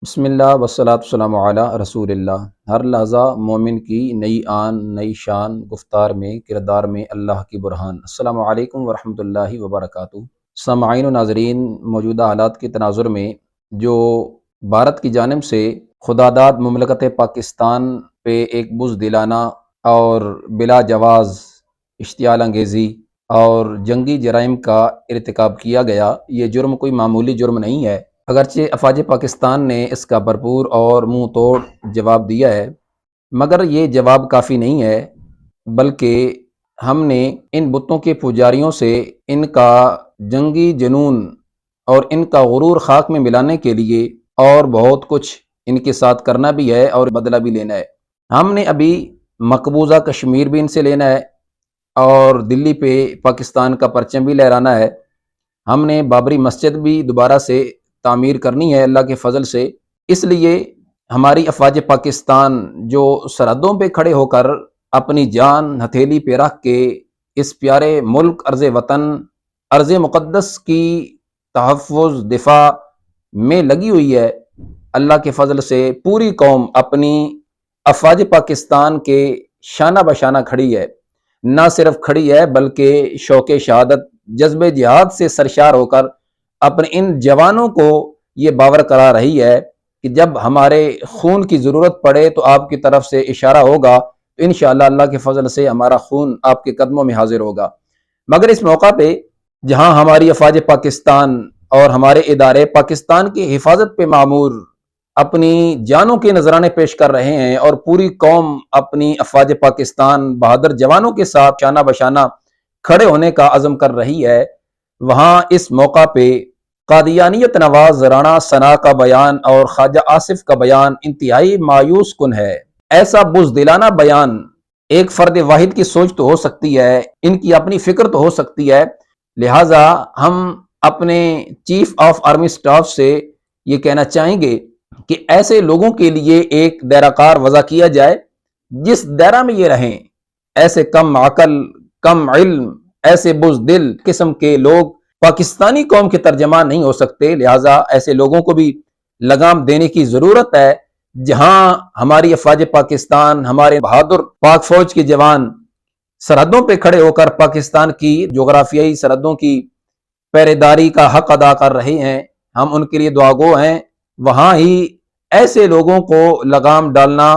بسم اللہ والصلاۃ والسلام علی رسول اللہ۔ ہر لحظہ مومن کی نئی آن نئی شان، گفتار میں کردار میں اللہ کی برہان۔ السلام علیکم ورحمۃ اللہ وبرکاتہ۔ سامعین و ناظرین، موجودہ حالات کے تناظر میں جو بھارت کی جانب سے خداداد مملکت پاکستان پہ ایک بزدلانہ اور بلا جواز اشتعال انگیزی اور جنگی جرائم کا ارتکاب کیا گیا، یہ جرم کوئی معمولی جرم نہیں ہے۔ اگرچہ افواج پاکستان نے اس کا بھرپور اور منہ توڑ جواب دیا ہے، مگر یہ جواب کافی نہیں ہے، بلکہ ہم نے ان بتوں کے پجاریوں سے ان کا جنگی جنون اور ان کا غرور خاک میں ملانے کے لیے اور بہت کچھ ان کے ساتھ کرنا بھی ہے اور بدلہ بھی لینا ہے۔ ہم نے ابھی مقبوضہ کشمیر بھی ان سے لینا ہے اور دلی پہ پاکستان کا پرچم بھی لہرانا ہے۔ ہم نے بابری مسجد بھی دوبارہ سے تعمیر کرنی ہے اللہ کے فضل سے۔ اس لیے ہماری افواج پاکستان جو سرحدوں پہ کھڑے ہو کر اپنی جان ہتھیلی پہ رکھ کے اس پیارے ملک ارض وطن ارض مقدس کی تحفظ دفاع میں لگی ہوئی ہے، اللہ کے فضل سے پوری قوم اپنی افواج پاکستان کے شانہ بشانہ کھڑی ہے۔ نہ صرف کھڑی ہے بلکہ شوق شہادت جذب جہاد سے سرشار ہو کر اپنے ان جوانوں کو یہ باور کرا رہی ہے کہ جب ہمارے خون کی ضرورت پڑے تو آپ کی طرف سے اشارہ ہوگا تو انشاءاللہ اللہ کے فضل سے ہمارا خون آپ کے قدموں میں حاضر ہوگا۔ مگر اس موقع پہ جہاں ہماری افواج پاکستان اور ادارے ادارے پاکستان کی حفاظت پہ معمور اپنی جانوں کے نذرانے پیش کر رہے ہیں اور پوری قوم اپنی افواج پاکستان بہادر جوانوں کے ساتھ شانہ بشانہ کھڑے ہونے کا عزم کر رہی ہے، وہاں اس موقع پہ قادیانیت نواز رانا ثنا کا بیان اور خواجہ آصف کا بیان انتہائی مایوس کن ہے۔ ایسا بزدلانہ بیان ایک فرد واحد کی سوچ تو ہو سکتی ہے، ان کی اپنی فکر تو ہو سکتی ہے، لہٰذا ہم اپنے چیف آف آرمی سٹاف سے یہ کہنا چاہیں گے کہ ایسے لوگوں کے لیے ایک دائرہ کار وضع کیا جائے جس دائرہ میں یہ رہیں۔ ایسے کم عقل، کم علم، ایسے بزدل قسم کے لوگ پاکستانی قوم کے ترجمان نہیں ہو سکتے، لہٰذا ایسے لوگوں کو بھی لگام دینے کی ضرورت ہے۔ جہاں ہماری افواج پاکستان، ہمارے بہادر پاک فوج کے جوان سرحدوں پہ کھڑے ہو کر پاکستان کی جغرافیائی سرحدوں کی پہرےداری کا حق ادا کر رہے ہیں، ہم ان کے لیے دعاگو ہیں، وہاں ہی ایسے لوگوں کو لگام ڈالنا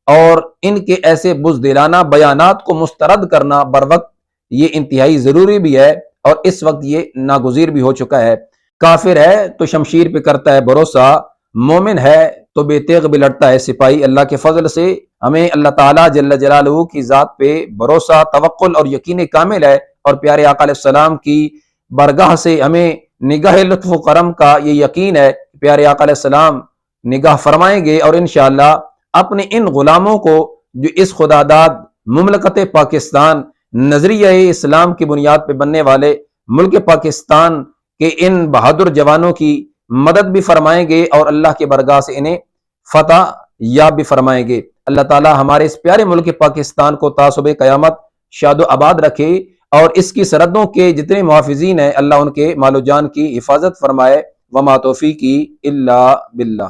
اور ان کے ایسے بزدلانہ بیانات کو مسترد کرنا بروقت یہ انتہائی ضروری بھی ہے اور اس وقت یہ ناگزیر بھی ہو چکا ہے۔ کافر ہے تو شمشیر پہ کرتا ہے بھروسہ، مومن ہے تو بے تیغ بھی لڑتا ہے سپاہی۔ اللہ کے فضل سے ہمیں اللہ تعالیٰ جل جلالہ کی ذات پہ بھروسہ، توکل اور یقین کامل ہے، اور پیارے آقا علیہ السلام کی بارگاہ سے ہمیں نگاہ لطف و کرم کا یہ یقین ہے، پیارے آقا علیہ السلام نگاہ فرمائیں گے اور انشاءاللہ اپنے ان غلاموں کو جو اس خداداد مملکت پاکستان نظریہ اسلام کی بنیاد پہ بننے والے ملک پاکستان کے ان بہادر جوانوں کی مدد بھی فرمائیں گے اور اللہ کے برگاہ سے انہیں فتح یاب بھی فرمائیں گے۔ اللہ تعالی ہمارے اس پیارے ملک پاکستان کو تا صبح قیامت شاد و آباد رکھے اور اس کی سرحدوں کے جتنے محافظین ہیں اللہ ان کے مال و جان کی حفاظت فرمائے۔ وما توفیقی الا باللہ۔